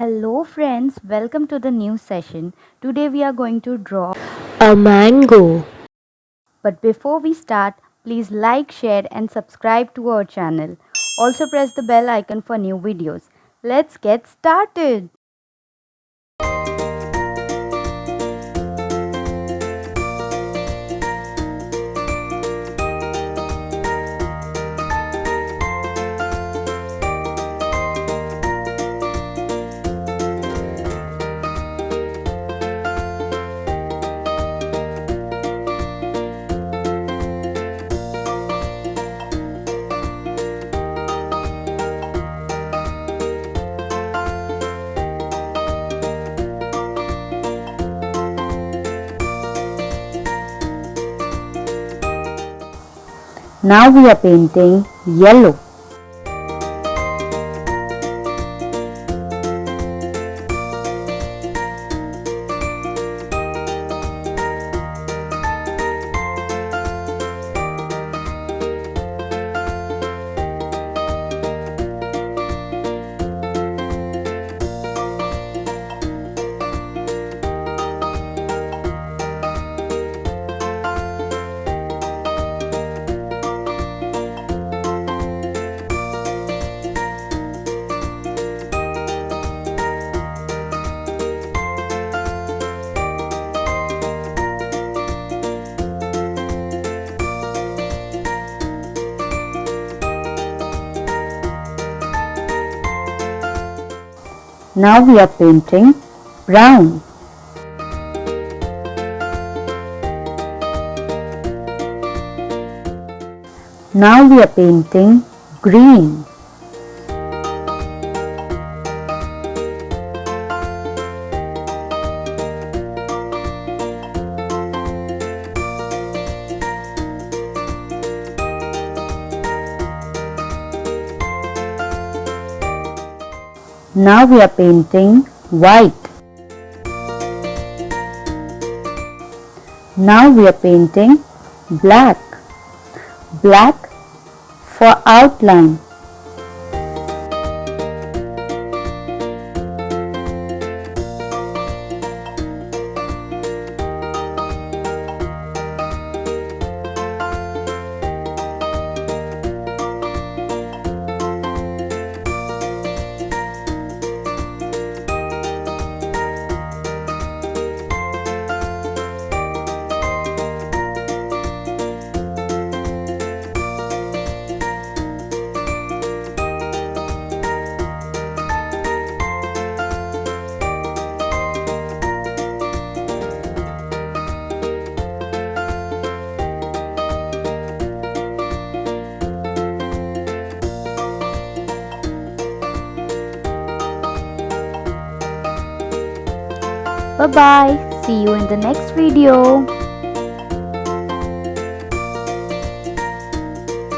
Hello friends, welcome to the new session. Today we are going to draw A mango. but before we start, please like, share and subscribe to our channel. Also press the bell icon for new videos. Let's get started. Now we are painting yellow. Now we are painting brown. Now we are painting green. Now we are painting white. Now we are painting black. Black for outline. Bye bye. See you in the next video.